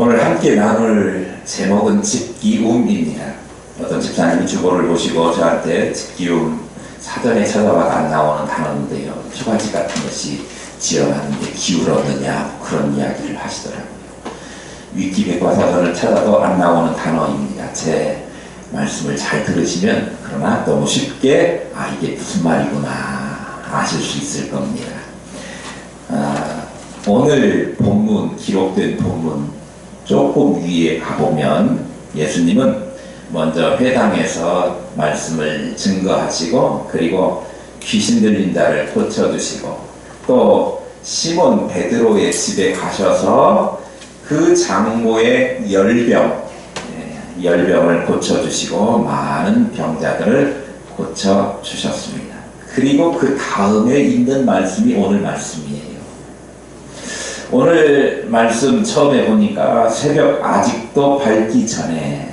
오늘 함께 나눌 제목은 집기움입니다. 어떤 집사님이 주보를 보시고 저한테 집기움 사전에 찾아봐도 안 나오는 단어인데요. 초가집 같은 것이 지어놨는데 기울 얻느냐 그런 이야기를 하시더라고요. 위키백과사전을 찾아도 안 나오는 단어입니다. 제 말씀을 잘 들으시면 그러나 너무 쉽게 이게 무슨 말이구나 아실 수 있을 겁니다. 오늘 본문, 기록된 본문 조금 위에 가보면 예수님은 먼저 회당에서 말씀을 증거하시고 그리고 귀신 들린 자를 고쳐주시고 또 시몬 베드로의 집에 가셔서 그 장모의 열병을 고쳐주시고 많은 병자들을 고쳐주셨습니다. 그리고 그 다음에 있는 말씀이 오늘 말씀이에요. 오늘 말씀 처음에 보니까 새벽 아직도 밝기 전에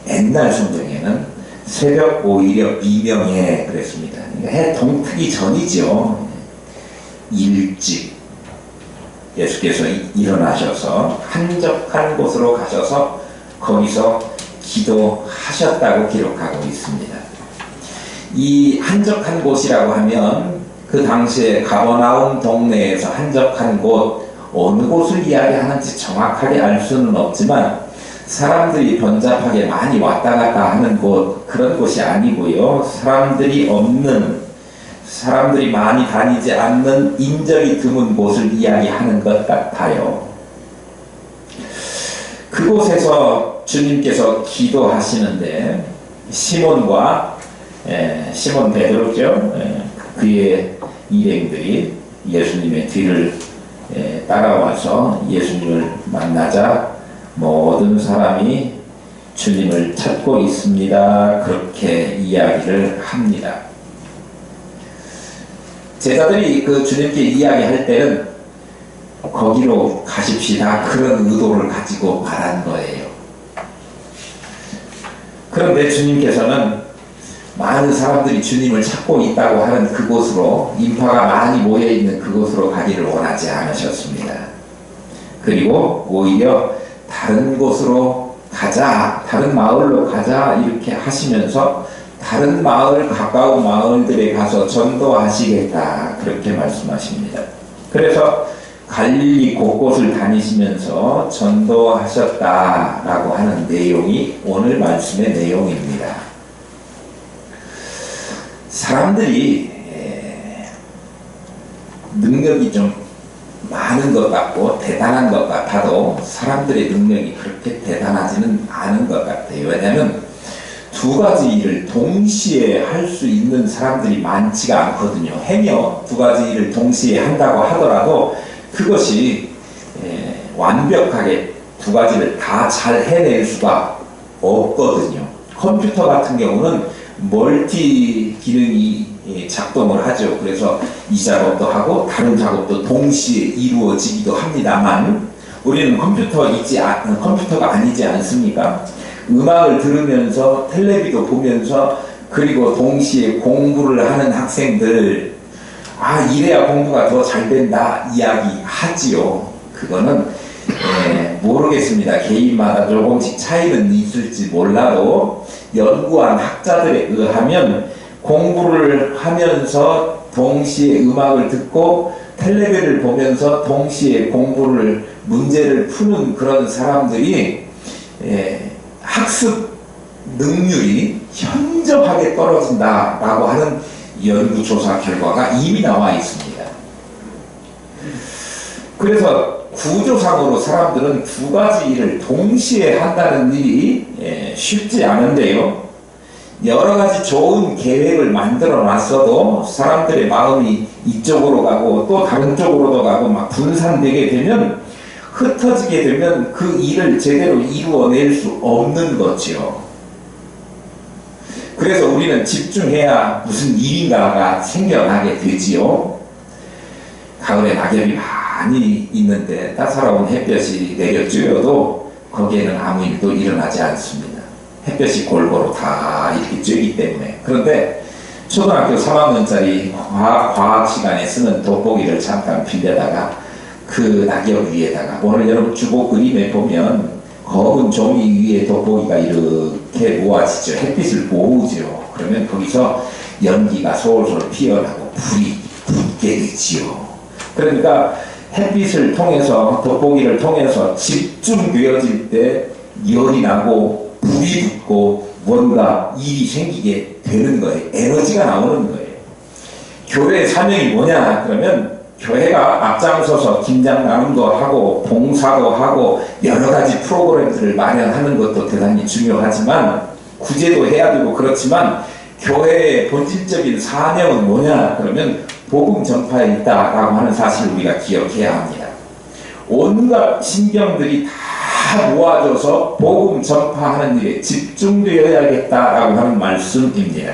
옛날 성경에는 새벽 오히려 미명에 그랬습니다. 해 동트기 전이죠. 일찍 예수께서 일어나셔서 한적한 곳으로 가셔서 거기서 기도하셨다고 기록하고 있습니다. 이 한적한 곳이라고 하면 그 당시에 가버나움 동네에서 한적한 곳 어느 곳을 이야기하는지 정확하게 알 수는 없지만 사람들이 번잡하게 많이 왔다 갔다 하는 곳 그런 곳이 아니고요. 사람들이 없는 사람들이 많이 다니지 않는 인적이 드문 곳을 이야기하는 것 같아요. 그곳에서 주님께서 기도하시는데 시몬 베드로죠. 그의 일행들이 예수님의 뒤를 따라와서 예수님을 만나자 모든 사람이 주님을 찾고 있습니다. 그렇게 이야기를 합니다. 제자들이 그 주님께 이야기할 때는 거기로 가십시다 그런 의도를 가지고 말한 거예요. 그런데 주님께서는 많은 사람들이 주님을 찾고 있다고 하는 그곳으로 인파가 많이 모여있는 그곳으로 가기를 원하지 않으셨습니다. 그리고 오히려 다른 곳으로 가자, 다른 마을로 가자 이렇게 하시면서 다른 마을, 가까운 마을들에 가서 전도하시겠다 그렇게 말씀하십니다. 그래서 갈릴리 곳곳을 다니시면서 전도하셨다라고 하는 내용이 오늘 말씀의 내용입니다. 사람들이 능력이 좀 많은 것 같고 대단한 것 같아도 사람들의 능력이 그렇게 대단하지는 않은 것 같아요. 왜냐하면 두 가지 일을 동시에 할 수 있는 사람들이 많지가 않거든요. 행여 두 가지 일을 동시에 한다고 하더라도 그것이 완벽하게 두 가지를 다 잘 해낼 수가 없거든요. 컴퓨터 같은 경우는 멀티 기능이 작동을 하죠. 그래서 이 작업도 하고 다른 작업도 동시에 이루어지기도 합니다만 우리는 컴퓨터가 아니지 않습니까? 음악을 들으면서 텔레비도 보면서 그리고 동시에 공부를 하는 학생들 이래야 공부가 더 잘 된다 이야기하지요. 그거는 모르겠습니다. 개인마다 조금씩 차이는 있을지 몰라도 연구한 학자들에 의하면 공부를 하면서 동시에 음악을 듣고 텔레비를 보면서 동시에 문제를 푸는 그런 사람들이 학습 능률이 현저하게 떨어진다라고 하는 연구조사 결과가 이미 나와 있습니다. 그래서 구조상으로 사람들은 두 가지 일을 동시에 한다는 일이 쉽지 않은데요. 여러 가지 좋은 계획을 만들어 놨어도 사람들의 마음이 이쪽으로 가고 또 다른 쪽으로도 가고 막 분산되게 되면 흩어지게 되면 그 일을 제대로 이루어낼 수 없는 거죠. 그래서 우리는 집중해야 무슨 일인가가 생겨나게 되지요. 가을에 낙엽이 많이 있는데 따사로운 햇볕이 내려쬐어도 거기에는 아무 일도 일어나지 않습니다. 햇볕이 골고루 다 이렇게 쬐기 때문에. 그런데 초등학교 3학년짜리 과학 시간에 쓰는 돋보기를 잠깐 빌려다가 그 낙엽 위에다가, 오늘 여러분 주보 그림에 보면 검은 종이 위에 돋보기가 이렇게 모아지죠. 햇빛을 모으죠. 그러면 거기서 연기가 솔솔 피어나고 불이 붙게 되지요. 그러니까 햇빛을 통해서, 돋보기를 통해서 집중되어질 때 열이 나고 불이 붙고 뭔가 일이 생기게 되는 거예요. 에너지가 나오는 거예요. 교회의 사명이 뭐냐 그러면, 교회가 앞장서서 김장 나눔도 하고 봉사도 하고 여러 가지 프로그램들을 마련하는 것도 대단히 중요하지만, 구제도 해야 되고 그렇지만, 교회의 본질적인 사명은 뭐냐 그러면 복음 전파에 있다라고 하는 사실을 우리가 기억해야 합니다. 온갖 신경들이 다 모아져서 복음 전파하는 일에 집중되어야겠다라고 하는 말씀입니다.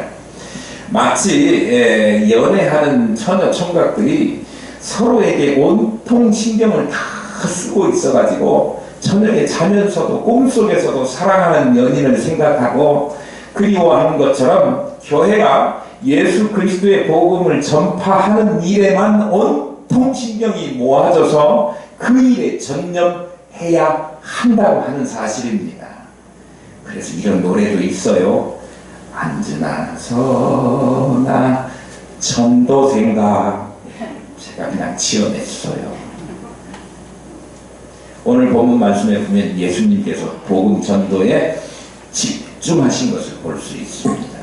마치 연애하는 처녀 총각들이 서로에게 온통 신경을 다 쓰고 있어가지고 저녁에 자면서도 꿈속에서도 사랑하는 연인을 생각하고 그리워하는 것처럼, 교회가 예수 그리스도의 복음을 전파하는 일에만 온통 신경이 모아져서 그 일에 전념해야 한다고 하는 사실입니다. 그래서 이런 노래도 있어요. 안즈나 서나 전도생각. 제가 그냥 지어냈어요. 오늘 본문 말씀에 보면 예수님께서 복음 전도에 집중하신 것을 볼 수 있습니다.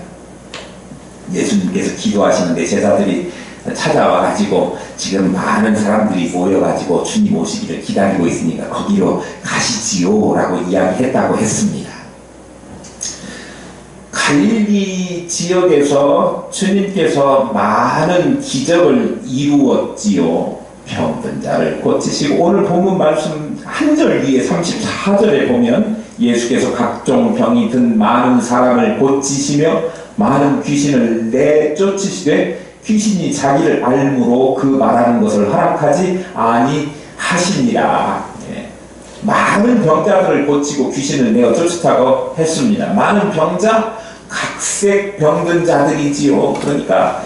예수님께서 기도하시는데 제자들이 찾아와가지고 지금 많은 사람들이 모여가지고 주님 오시기를 기다리고 있으니까 거기로 가시지요 라고 이야기했다고 했습니다. 갈릴리 지역에서 주님께서 많은 기적을 이루었지요. 병든 자를 고치시고, 오늘 본문 말씀 한 절 위에 34절에 보면 예수께서 각종 병이 든 많은 사람을 고치시며 많은 귀신을 내쫓으시되 귀신이 자기를 알므로 그 말하는 것을 허락하지 아니하시니라. 많은 병자들을 고치고 귀신을 내어 쫓았다고 했습니다. 많은 병자, 각색 병든 자들이지요. 그러니까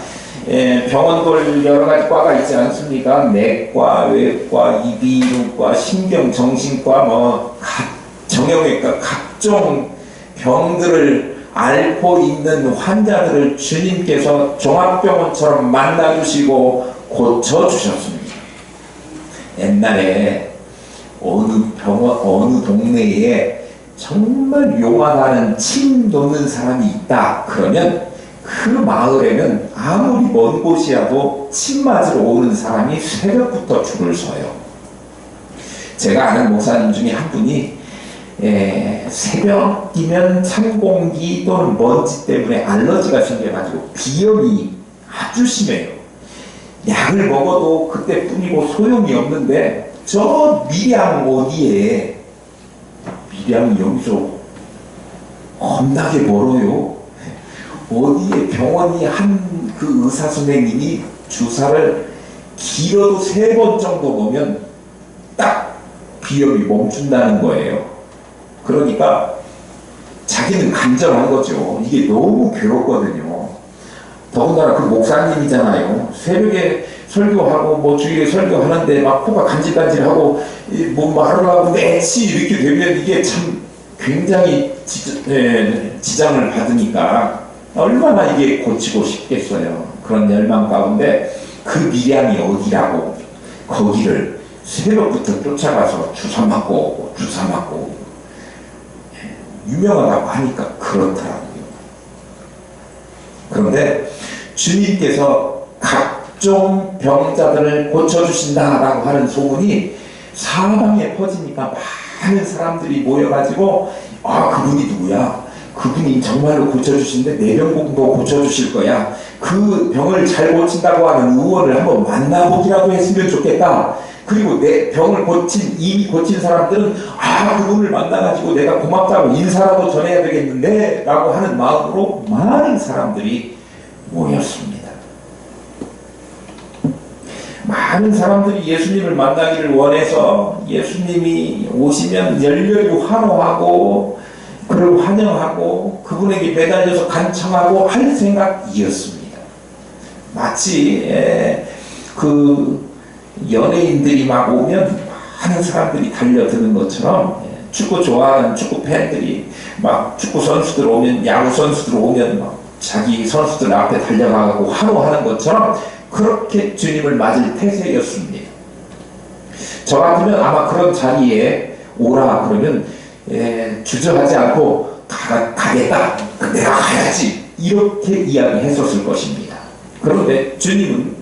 병원들 여러 가지 과가 있지 않습니까? 내과, 외과, 이비인후과, 신경, 정신과, 정형외과, 각종 병들을 앓고 있는 환자들을 주님께서 종합병원처럼 만나주시고 고쳐주셨습니다. 옛날에 어느 병원, 어느 동네에 정말 용안하는 침 놓는 사람이 있다 그러면 그 마을에는 아무리 먼 곳이라도 침 맞으러 오는 사람이 새벽부터 줄을 서요. 제가 아는 목사님 중에 한 분이 새벽이면 찬 공기 또는 먼지 때문에 알러지가 생겨가지고 비염이 아주 심해요. 약을 먹어도 그때뿐이고 소용이 없는데, 저 밀양 어디에, 밀양이 여기서 겁나게 멀어요. 어디에 병원이 한 그 의사 선생님이 주사를 길어도 3번 정도 놓으면 딱 비염이 멈춘다는 거예요. 그러니까 자기는 간절한 거죠. 이게 너무 괴롭거든요. 더군다나 그 목사님이잖아요. 새벽에 설교하고 주일에 설교하는데 막 코가 간질간질하고 말을 하고 내치 이렇게 되면 이게 참 굉장히 지장을 받으니까 얼마나 이게 고치고 싶겠어요. 그런 열망 가운데 그 밀양이 어디라고 거기를 새벽부터 쫓아가서 주사 맞고 오고 주사 맞고 오고, 유명하다고 하니까 그렇더라고요. 그런데 주님께서 각종 병자들을 고쳐주신다라고 하는 소문이 사방에 퍼지니까 많은 사람들이 모여가지고, 그분이 누구야? 그분이 정말로 고쳐주신데 내 병도 고쳐주실 거야. 그 병을 잘 고친다고 하는 의원을 한번 만나보기라도 했으면 좋겠다. 그리고 내 병을 이미 고친 사람들은 그분을 만나가지고 내가 고맙다고 인사라도 전해야 되겠는데 라고 하는 마음으로 많은 사람들이 모였습니다. 많은 사람들이 예수님을 만나기를 원해서 예수님이 오시면 열렬히 환호하고 그를 환영하고 그분에게 매달려서 간청하고 할 생각이었습니다. 마치 연예인들이 막 오면 많은 사람들이 달려드는 것처럼 축구 좋아하는 축구 팬들이 막 축구 선수들 오면, 야구 선수들 오면 막 자기 선수들 앞에 달려가고 환호하는 것처럼 그렇게 주님을 맞을 태세였습니다. 저 같으면 아마 그런 자리에 오라 그러면 주저하지 않고 가겠다, 내가 가야지, 이렇게 이야기했었을 것입니다. 그런데 주님은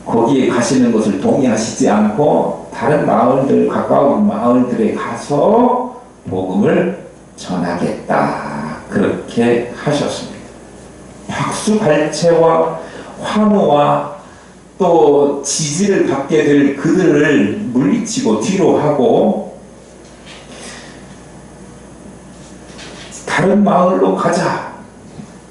거기에 가시는 것을 동의하시지 않고 다른 마을들, 가까운 마을들에 가서 복음을 전하겠다, 그렇게 하셨습니다. 박수갈채와 환호와 또 지지를 받게 될 그들을 물리치고 뒤로 하고 다른 마을로 가자.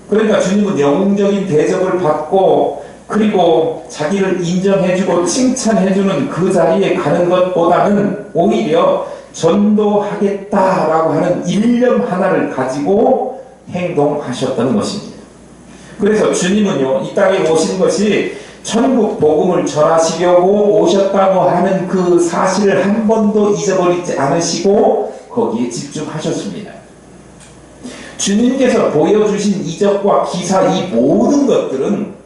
그러니까 주님은 영웅적인 대접을 받고 그리고 자기를 인정해주고 칭찬해주는 그 자리에 가는 것보다는 오히려 전도하겠다라고 하는 일념 하나를 가지고 행동하셨던 것입니다. 그래서 주님은요, 이 땅에 오신 것이 천국 복음을 전하시려고 오셨다고 하는 그 사실을 한 번도 잊어버리지 않으시고 거기에 집중하셨습니다. 주님께서 보여주신 이적과 기사, 이 모든 것들은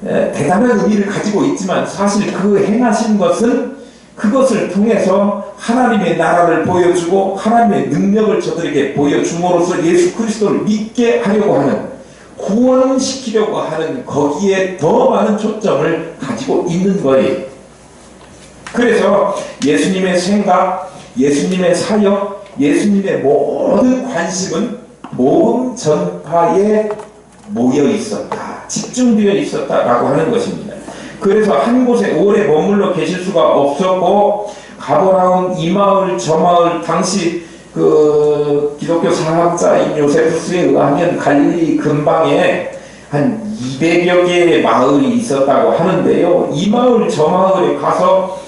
대단한 의미를 가지고 있지만 사실 그 행하신 것은 그것을 통해서 하나님의 나라를 보여주고 하나님의 능력을 저들에게 보여줌으로써 예수 그리스도를 믿게 하려고 하는, 구원시키려고 하는, 거기에 더 많은 초점을 가지고 있는 거예요. 그래서 예수님의 생각, 예수님의 사역, 예수님의 모든 관심은 복음 전파에 모여 있었다, 집중되어 있었다라고 하는 것입니다. 그래서 한 곳에 오래 머물러 계실 수가 없었고 가버나움, 이 마을 저 마을, 당시 그 기독교 사학자인 요세푸스에 의하면 갈릴리 근방에 한 200여 개의 마을이 있었다고 하는데요, 이 마을 저 마을에 가서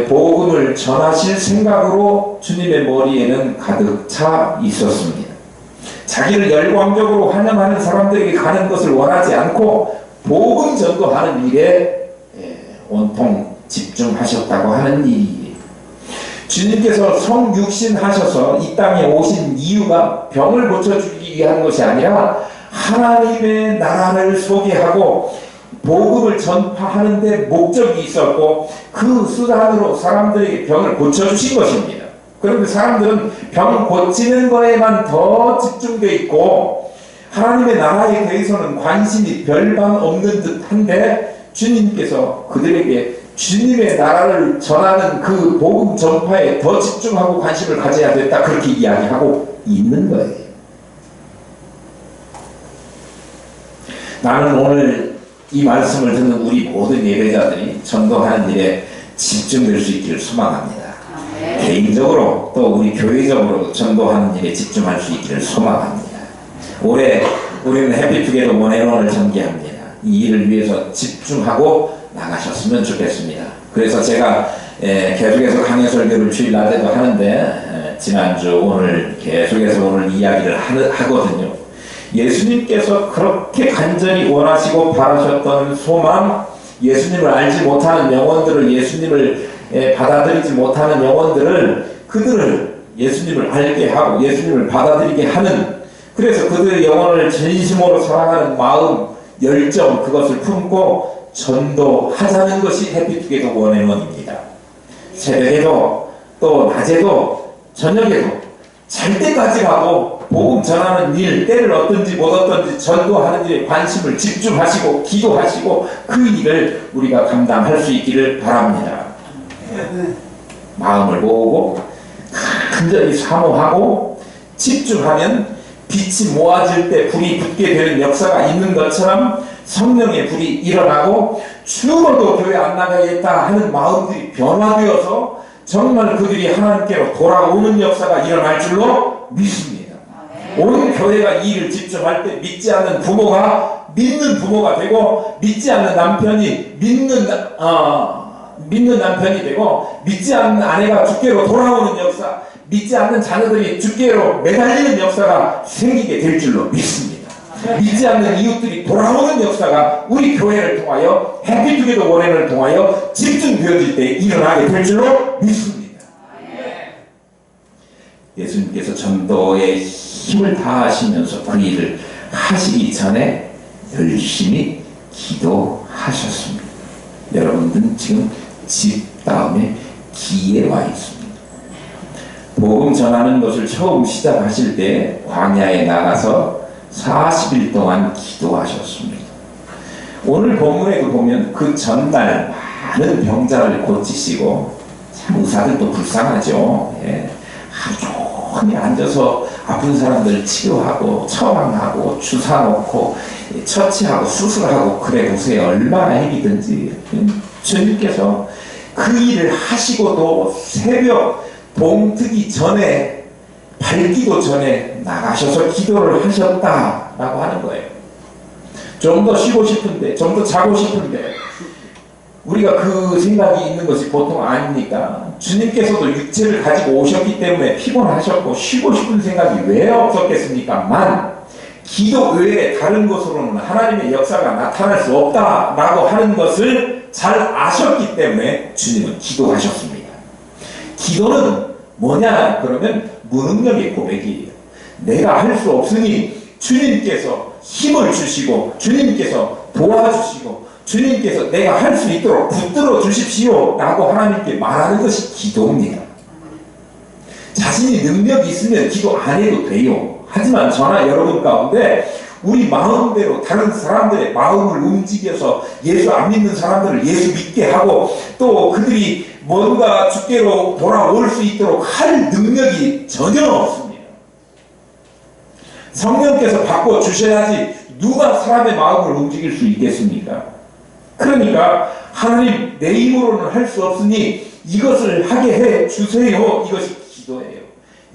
복음을 전하실 생각으로 주님의 머리에는 가득 차 있었습니다. 자기를 열광적으로 환영하는 사람들에게 가는 것을 원하지 않고 복음 전도하는 일에 온통 집중하셨다고 하는 일이에요. 주님께서 성육신하셔서 이 땅에 오신 이유가 병을 고쳐주기 위한 것이 아니라 하나님의 나라를 소개하고 복음을 전파하는 데 목적이 있었고 그 수단으로 사람들에게 병을 고쳐주신 것입니다. 그런데 사람들은 병 고치는 거에만 더 집중되어 있고 하나님의 나라에 대해서는 관심이 별반 없는 듯한데 주님께서 그들에게 주님의 나라를 전하는 그 복음 전파에 더 집중하고 관심을 가져야 됐다, 그렇게 이야기하고 있는 거예요. 나는 오늘 이 말씀을 듣는 우리 모든 예배자들이 전도하는 일에 집중될 수 있기를 소망합니다. 개인적으로 또 우리 교회적으로 전도하는 일에 집중할 수 있기를 소망합니다. 올해 우리는 해피투게더 원앤원을 전개합니다. 이 일을 위해서 집중하고 나가셨으면 좋겠습니다. 그래서 제가 계속해서 강해 설교를 주일 낮에도 하는데 지난주 오늘 계속해서 오늘 이야기를 하거든요. 예수님께서 그렇게 간절히 원하시고 바라셨던 소망, 예수님을 알지 못하는 영혼들을, 예수님을 받아들이지 못하는 영혼들을, 그들을 예수님을 알게 하고 예수님을 받아들이게 하는, 그래서 그들의 영혼을 진심으로 사랑하는 마음, 열정, 그것을 품고 전도하자는 것이 해피투게더 원앤원입니다. 새벽에도 또 낮에도 저녁에도 잘 때까지 가고 복음 전하는 일, 때를 얻든지 못 얻든지 전도하는 일에 관심을 집중하시고 기도하시고 그 일을 우리가 감당할 수 있기를 바랍니다. 마음을 모으고 간절히 사모하고 집중하면 빛이 모아질 때 불이 붙게 되는 역사가 있는 것처럼 성령의 불이 일어나고 죽어도 교회 안 나가겠다 하는 마음들이 변화되어서 정말 그들이 하나님께로 돌아오는 역사가 일어날 줄로 믿습니다. 온 교회가 이 일을 집중할 때 믿지 않는 부모가 믿는 부모가 되고, 믿지 않는 남편이 믿는 남편이 되고, 믿지 않는 아내가 주께로 돌아오는 역사, 믿지 않는 자녀들이 주께로 매달리는 역사가 생기게 될 줄로 믿습니다. 믿지 않는 이웃들이 돌아오는 역사가 우리 교회를 통하여 해피투게더 원회를 통하여 집중되어질 때 일어나게 될 줄로 믿습니다. 예수님께서 전도에 힘을 다하시면서 그 일을 하시기 전에 열심히 기도하셨습니다. 여러분들은 지금 집 다음에 기에 와 있습니다. 복음 전하는 것을 처음 시작하실 때 광야에 나가서 40일 동안 기도하셨습니다. 오늘 본문에 보면 그 전날 많은 병자를 고치시고, 참 의사들도 불쌍하죠. 예. 하루 종일 앉아서 아픈 사람들 치료하고 처방하고 주사 놓고 처치하고 수술하고 그래 보세요. 얼마나 힘이든지. 주님께서 그 일을 하시고도 새벽 동트기 전에, 밝기도 전에 나가셔서 기도를 하셨다라고 하는 거예요. 좀 더 쉬고 싶은데, 좀 더 자고 싶은데, 우리가 그 생각이 있는 것이 보통 아닙니까? 주님께서도 육체를 가지고 오셨기 때문에 피곤하셨고 쉬고 싶은 생각이 왜 없었겠습니까?만 기도 외에 다른 것으로는 하나님의 역사가 나타날 수 없다라고 하는 것을 잘 아셨기 때문에 주님은 기도하셨습니다. 기도는 뭐냐? 그러면 무능력의 고백이에요. 내가 할 수 없으니 주님께서 힘을 주시고 주님께서 도와주시고 주님께서 내가 할 수 있도록 붙들어 주십시오 라고 하나님께 말하는 것이 기도입니다. 자신이 능력이 있으면 기도 안 해도 돼요. 하지만 저나 여러분 가운데 우리 마음대로 다른 사람들의 마음을 움직여서 예수 안 믿는 사람들을 예수 믿게 하고 또 그들이 뭔가 주께로 돌아올 수 있도록 할 능력이 전혀 없습니다. 성령께서 바꿔주셔야지 누가 사람의 마음을 움직일 수 있겠습니까? 그러니까 하나님 내 힘으로는 할 수 없으니 이것을 하게 해 주세요. 이것이 기도예요.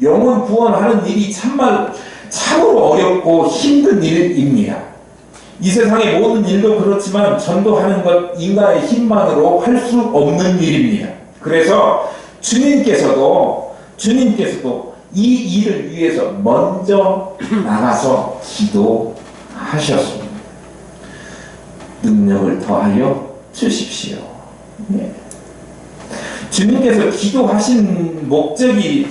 영혼 구원하는 일이 참으로 어렵고 힘든 일입니다. 이 세상의 모든 일도 그렇지만 전도하는 것 인간의 힘만으로 할 수 없는 일입니다. 그래서 주님께서도 이 일을 위해서 먼저 나가서 기도하셨습니다. 능력을 더하여 주십시오. 네. 주님께서 기도하신 목적이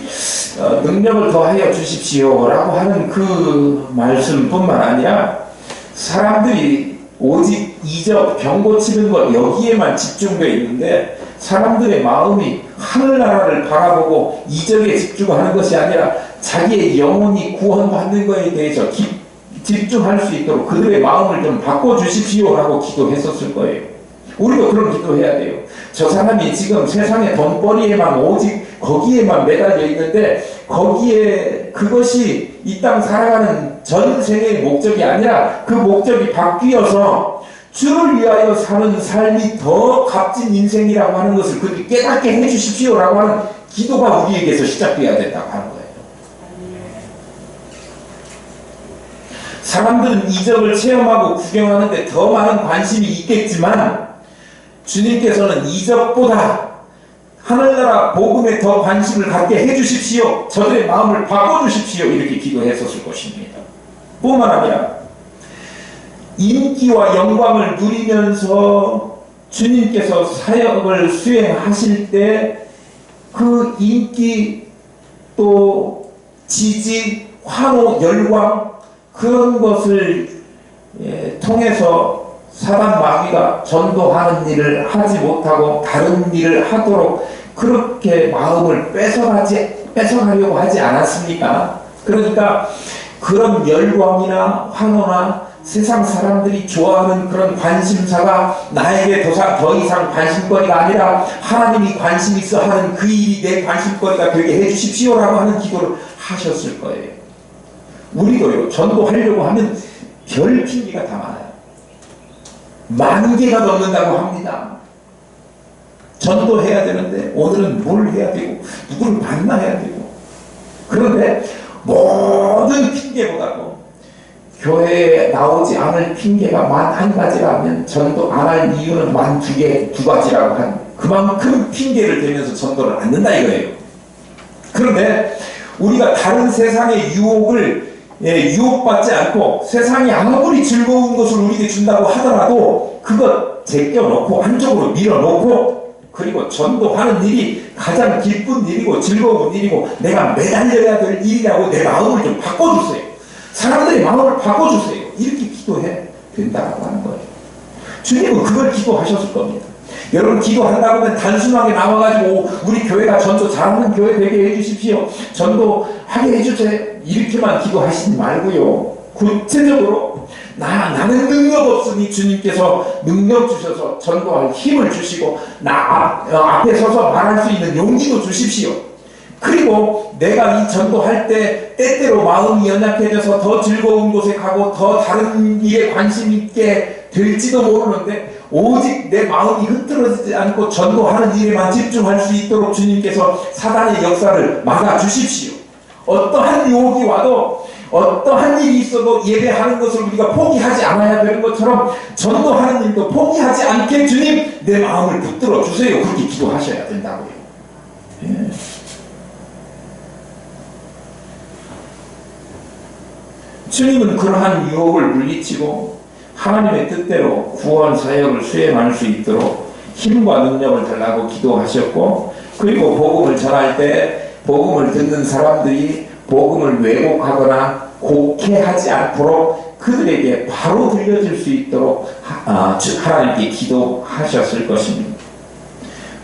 능력을 더하여 주십시오라고 하는 그 말씀뿐만 아니라 사람들이 오직 이적, 병 고치는 것 여기에만 집중되어 있는데 사람들의 마음이 하늘나라를 바라보고 이적에 집중하는 것이 아니라 자기의 영혼이 구원받는 것에 대해서 집중할 수 있도록 그들의 마음을 좀 바꿔주십시오라고 기도했었을 거예요. 우리도 그런 기도해야 돼요. 저 사람이 지금 세상의 돈벌이에만 오직 거기에만 매달려 있는데 거기에 그것이 이 땅 살아가는 전 세계의 목적이 아니라 그 목적이 바뀌어서 주를 위하여 사는 삶이 더 값진 인생이라고 하는 것을 그들이 깨닫게 해주십시오라고 하는 기도가 우리에게서 시작돼야 된다고 하는 거예요. 사람들은 이적을 체험하고 구경하는데 더 많은 관심이 있겠지만 주님께서는 이적보다 하늘나라 복음에 더 관심을 갖게 해주십시오. 저들의 마음을 바꿔주십시오. 이렇게 기도했었을 것입니다. 뿐만 아니라 인기와 영광을 누리면서 주님께서 사역을 수행하실 때 그 인기 또 지지, 환호, 열광 그런 것을 통해서 사단 마귀가 전도하는 일을 하지 못하고 다른 일을 하도록 그렇게 마음을 뺏어가려고 하지 않았습니까? 그러니까 그런 열광이나 환호나 세상 사람들이 좋아하는 그런 관심사가 나에게 더 이상 관심거리가 아니라 하나님이 관심 있어 하는 그 일이 내 관심거리가 되게 해주십시오라고 하는 기도를 하셨을 거예요. 우리도요, 전도하려고 하면 별 핑계가 다 많아요. 10,000개가 넘는다고 합니다. 전도해야 되는데 오늘은 뭘 해야 되고 누구를 만나야 되고 그런데 모든 핑계보다도 교회에 나오지 않을 핑계가 11가지라면 전도 안 할 이유는 12가지라고 한 그만큼 핑계를 대면서 전도를 안 한다 이거예요. 그런데 우리가 다른 세상의 유혹을 유혹받지 않고 세상이 아무리 즐거운 것을 우리에게 준다고 하더라도 그것 제껴놓고 한쪽으로 밀어놓고 그리고 전도하는 일이 가장 기쁜 일이고 즐거운 일이고 내가 매달려야 될 일이라고 내 마음을 좀 바꿔주세요. 사람들의 마음을 바꿔주세요. 이렇게 기도해 된다고 하는 거예요. 주님은 그걸 기도하셨을 겁니다. 여러분 기도한다고 하면 단순하게 나와가지고 우리 교회가 전도 잘하는 교회 되게 해주십시오. 전도하게 해주세요. 이렇게만 기도하시지 말고요. 구체적으로 나는 능력 없으니 주님께서 능력 주셔서 전도할 힘을 주시고 나 앞에 서서 말할 수 있는 용기도 주십시오. 그리고 내가 이 전도할 때 때때로 마음이 연약해져서 더 즐거운 곳에 가고 더 다른 일에 관심 있게 될지도 모르는데 오직 내 마음이 흐트러지지 않고 전도하는 일에만 집중할 수 있도록 주님께서 사단의 역사를 막아주십시오. 어떠한 유혹이 와도 어떠한 일이 있어도 예배하는 것을 우리가 포기하지 않아야 되는 것처럼 전도하는 일도 포기하지 않게 주님 내 마음을 붙들어 주세요. 그렇게 기도하셔야 된다고요. 예. 주님은 그러한 유혹을 물리치고 하나님의 뜻대로 구원 사역을 수행할 수 있도록 힘과 능력을 달라고 기도하셨고 그리고 복음을 전할 때 복음을 듣는 사람들이 복음을 왜곡하거나 곡해하지 않도록 그들에게 바로 들려질 수 있도록 하나님께 기도하셨을 것입니다.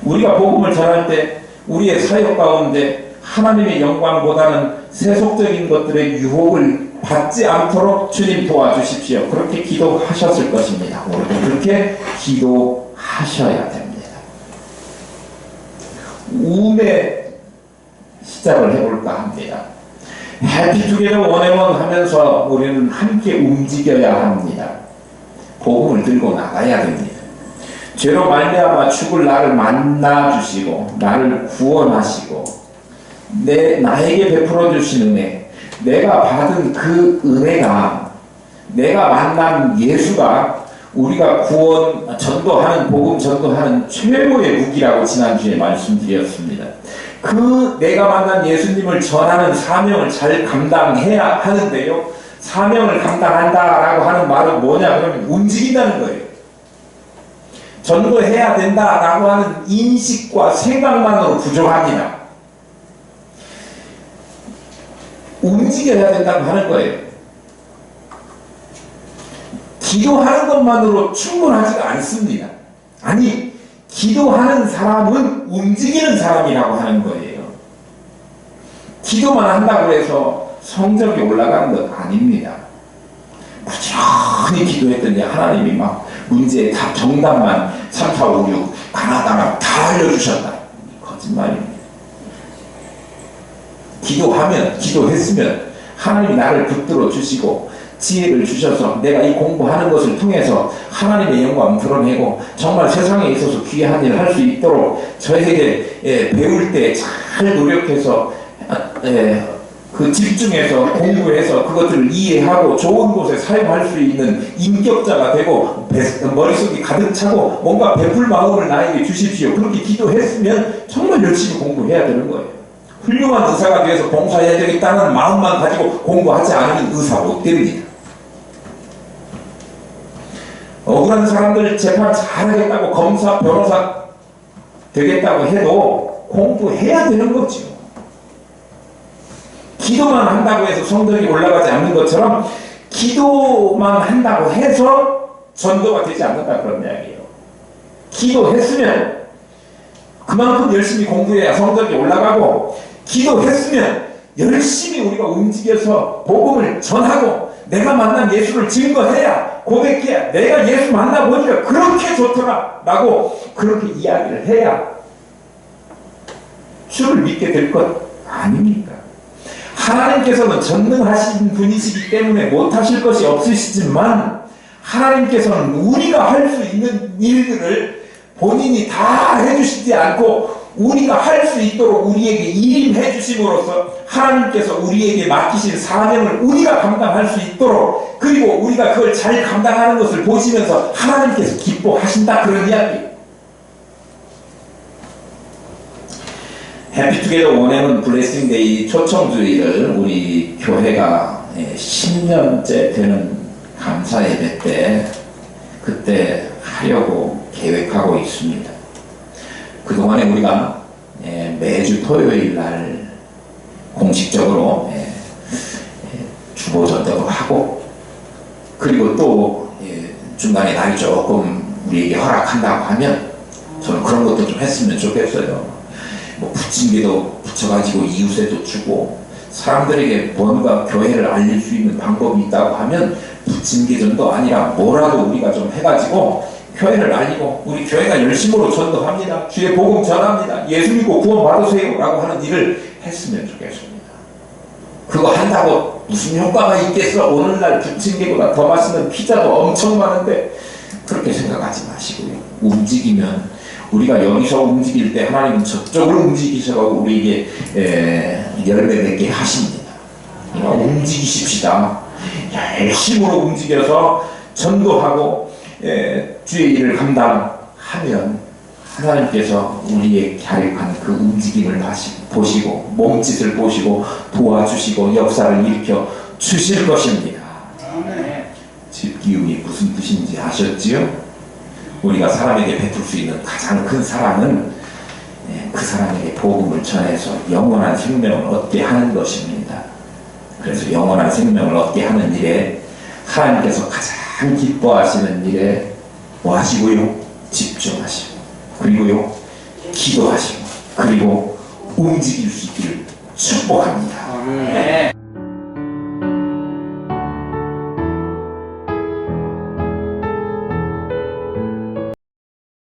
우리가 복음을 전할 때 우리의 사역 가운데 하나님의 영광보다는 세속적인 것들의 유혹을 받지 않도록 주님 도와주십시오. 그렇게 기도하셨을 것입니다. 우리도 그렇게 기도하셔야 됩니다. 우음의 시작을 해볼까 합니다. 해피투게더 원앤원 하면서 우리는 함께 움직여야 합니다. 복음을 들고 나가야 됩니다. 죄로 말미암아 죽을 나를 만나주시고 나를 구원하시고 나에게 베풀어 주신 은혜, 내가 받은 그 은혜가 내가 만난 예수가 우리가 구원 전도하는 복음 전도하는 최고의 무기라고 지난주에 말씀드렸습니다. 그 내가 만난 예수님을 전하는 사명을 잘 감당해야 하는데요. 사명을 감당한다라고 하는 말은 뭐냐 그러면 움직인다는 거예요. 전도해야 된다라고 하는 인식과 생각만으로 부족합니다. 움직여야 된다고 하는 거예요. 기도하는 것만으로 충분하지가 않습니다. 아니, 기도하는 사람은 움직이는 사람이라고 하는 거예요. 기도만 한다고 해서 성적이 올라가는 것 아닙니다. 부지런히 기도했더니 하나님이 막 문제의 답 정답만 3, 4, 5, 6 가나다라 다 알려주셨다. 거짓말입니다. 기도했으면 하나님이 나를 붙들어 주시고 지혜를 주셔서 내가 이 공부하는 것을 통해서 하나님의 영광을 드러내고 정말 세상에 있어서 귀한 일을 할 수 있도록 저에게 배울 때 잘 노력해서 그 집중해서 공부해서 그것들을 이해하고 좋은 곳에 사용할 수 있는 인격자가 되고 머릿속이 가득 차고 뭔가 베풀 마음을 나에게 주십시오. 그렇게 기도했으면 정말 열심히 공부해야 되는 거예요. 훌륭한 의사가 되어서 봉사해야 되겠다는 마음만 가지고 공부하지 않으면 의사 못 됩니다. 억울한 사람들 재판 잘하겠다고 검사, 변호사 되겠다고 해도 공부해야 되는 거죠. 기도만 한다고 해서 성적이 올라가지 않는 것처럼 기도만 한다고 해서 전도가 되지 않는다 그런 이야기예요. 기도했으면 그만큼 열심히 공부해야 성적이 올라가고 기도했으면 열심히 우리가 움직여서 복음을 전하고 내가 만난 예수를 증거해야 고백해야 내가 예수 만나보니까 그렇게 좋더라 라고 그렇게 이야기를 해야 주를 믿게 될 것 아닙니까? 하나님께서는 전능하신 분이시기 때문에 못하실 것이 없으시지만 하나님께서는 우리가 할 수 있는 일들을 본인이 다 해주시지 않고 우리가 할 수 있도록 우리에게 일임해 주심으로써 하나님께서 우리에게 맡기신 사명을 우리가 감당할 수 있도록 그리고 우리가 그걸 잘 감당하는 것을 보시면서 하나님께서 기뻐하신다 그런 이야기. 해피투게더 원앤원 블레싱데이 초청주의를 우리 교회가 10년째 되는 감사 예배 때 그때 하려고 계획하고 있습니다. 그동안에 우리가 매주 토요일 날 공식적으로 주보 전도를 하고, 그리고 또 중간에 날이 조금 우리에게 허락한다고 하면 저는 그런 것도 좀 했으면 좋겠어요. 뭐 부침개도 붙여가지고 이웃에도 주고, 사람들에게 뭔가 교회를 알릴 수 있는 방법이 있다고 하면 부침개전도 아니라 뭐라도 우리가 좀 해가지고 교회를 알리고, 우리 교회가 열심으로 전도합니다, 주의 복음 전합니다, 예수 믿고 구원 받으세요 라고 하는 일을 했으면 좋겠습니다. 그거 한다고 무슨 효과가 있겠어? 오늘날 부침개보다 더 맛있는 피자도 엄청 많은데, 그렇게 생각하지 마시고요. 움직이면, 우리가 여기서 움직일 때 하나님은 저쪽으로 움직이셔서 우리에게 열매 맺게 하십니다. 움직이십시다. 열심으로 움직여서 전도하고 주의 일을 감당하면 하나님께서 우리의 갸륵한 그 움직임을 보시고 몸짓을 보시고 도와주시고 역사를 일으켜 주실 것입니다. 집기움이 무슨 뜻인지 아셨지요? 우리가 사람에게 베풀 수 있는 가장 큰 사랑은 그 사람에게 복음을 전해서 영원한 생명을 얻게 하는 것입니다. 그래서 영원한 생명을 얻게 하는 일에, 하나님께서 가장 기뻐하시는 일에 뭐 하시고요? 집중하시고, 그리고요 기도하시고, 그리고 움직일 수 있기를 축복합니다.